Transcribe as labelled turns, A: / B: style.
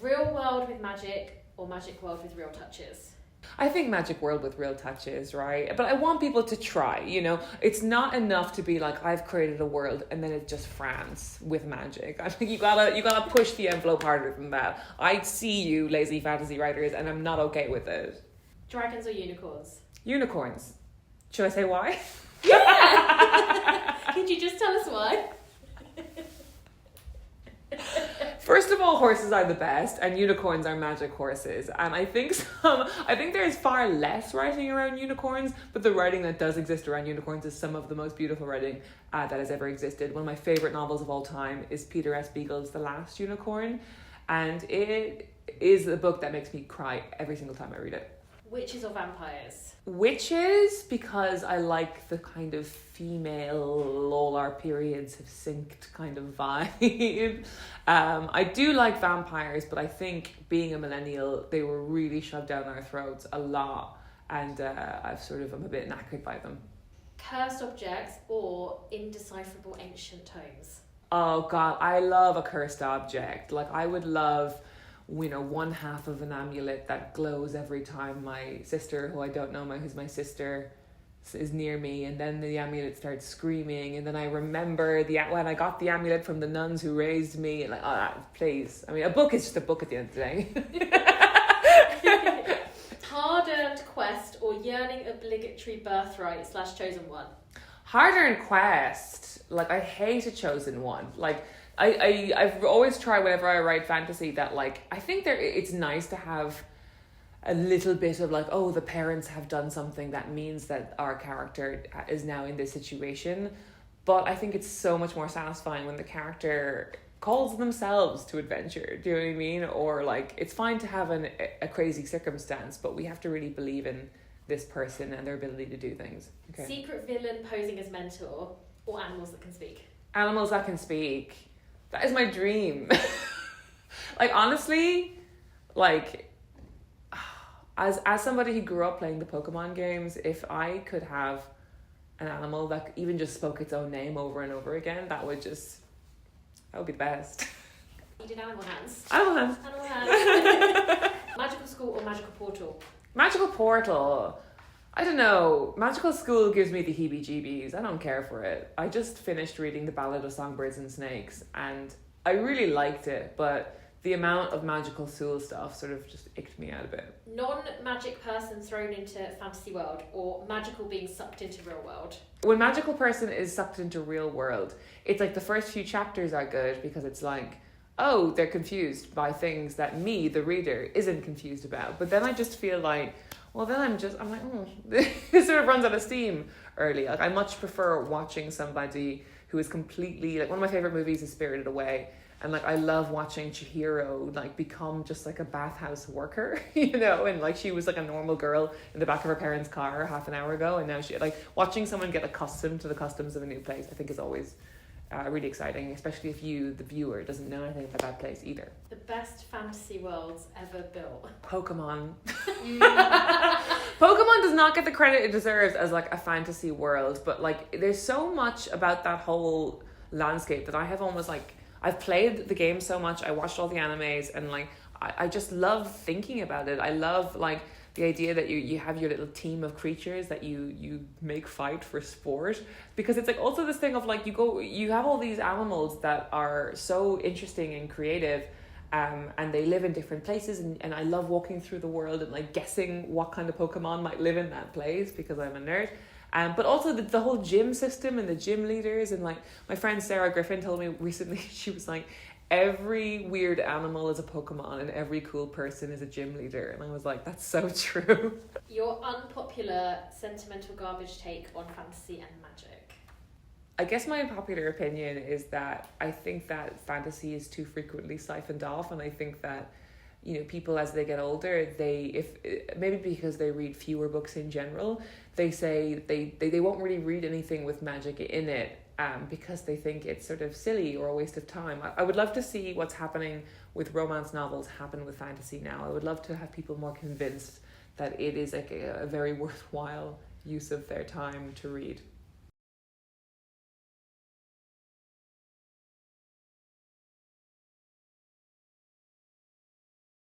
A: Real world with magic or magic world with real touches?
B: I think magic world with real touches, right? But I want people to try, you know. It's not enough to be like, I've created a world and then it's just France with magic. I think you gotta push the envelope harder than that. I see you, lazy fantasy writers, and I'm not okay with it.
A: Dragons or unicorns?
B: Unicorns. Should I say why?
A: Yeah! Could you just tell us why?
B: First of all, horses are the best, and unicorns are magic horses. And I think there's far less writing around unicorns, but the writing that does exist around unicorns is some of the most beautiful writing that has ever existed. One of my favorite novels of all time is Peter S. Beagle's The Last Unicorn, and it is a book that makes me cry every single time I read it.
A: Witches or vampires?
B: Witches, because I like the kind of female, all our periods have synced kind of vibe. I do like vampires, but I think being a millennial, they were really shoved down our throats a lot, and I'm a bit knackered by them.
A: Cursed objects or indecipherable ancient tomes?
B: Oh God, I love a cursed object. Like I would love, you know, one half of an amulet that glows every time my sister, who I don't know who's my sister, is near me, and then the amulet starts screaming, and then I remember when I got the amulet from the nuns who raised me, and like, please. I mean, a book is just a book at the end of the day.
A: Hard-earned quest or yearning obligatory birthright / chosen one?
B: Hard-earned quest. Like, I hate a chosen one. Like, I've always tried whenever I write fantasy that, like, I think it's nice to have a little bit of like, oh, the parents have done something that means that our character is now in this situation. But I think it's so much more satisfying when the character calls themselves to adventure. Do you know what I mean? Or like, it's fine to have a crazy circumstance, but we have to really believe in this person and their ability to do things. Okay.
A: Secret villain posing as mentor or animals that can speak?
B: Animals that can speak. That is my dream. Like, honestly, like, as somebody who grew up playing the Pokémon games, if I could have an animal that even just spoke its own name over and over again, that would be the best.
A: You did animal hands.
B: Animal hands.
A: Animal hands. Magical school or magical portal?
B: Magical portal. I don't know. Magical school gives me the heebie-jeebies. I don't care for it. I just finished reading The Ballad of Songbirds and Snakes, and I really liked it, but the amount of magical school stuff sort of just icked me out a bit.
A: Non-magic person thrown into fantasy world or magical being sucked into real world?
B: When magical person is sucked into real world, it's like the first few chapters are good because it's like, oh, they're confused by things that me, the reader, isn't confused about. But then I just feel like, well, then I'm like, this sort of runs out of steam early. Like, I much prefer watching somebody who is completely, like, one of my favorite movies is Spirited Away. And like, I love watching Chihiro like become just like a bathhouse worker, you know, and like she was like a normal girl in the back of her parents' car half an hour ago, and now she, like, watching someone get accustomed to the customs of a new place, I think is always really exciting, especially if you, the viewer, doesn't know anything about that place either.
A: The best fantasy worlds ever built?
B: Pokemon. Pokemon does not get the credit it deserves as like a fantasy world, but like there's so much about that whole landscape that I have almost like, I've played the game so much, I watched all the animes, and like I just love thinking about it. I love like the idea that you have your little team of creatures that you make fight for sport, because it's like also this thing of like you have all these animals that are so interesting and creative, and they live in different places, and I love walking through the world and like guessing what kind of Pokemon might live in that place because I'm a nerd. But also the whole gym system and the gym leaders, and like my friend Sarah Griffin told me recently, she was like, every weird animal is a Pokemon and every cool person is a gym leader. And I was like, that's so true.
A: Your unpopular sentimental garbage take on fantasy and magic?
B: I guess my unpopular opinion is that I think that fantasy is too frequently siphoned off, and I think that, you know, people as they get older, maybe because they read fewer books in general, they say they won't really read anything with magic in it, because they think it's sort of silly or a waste of time. I would love to see what's happening with romance novels happen with fantasy now. I would love to have people more convinced that it is like a very worthwhile use of their time to read.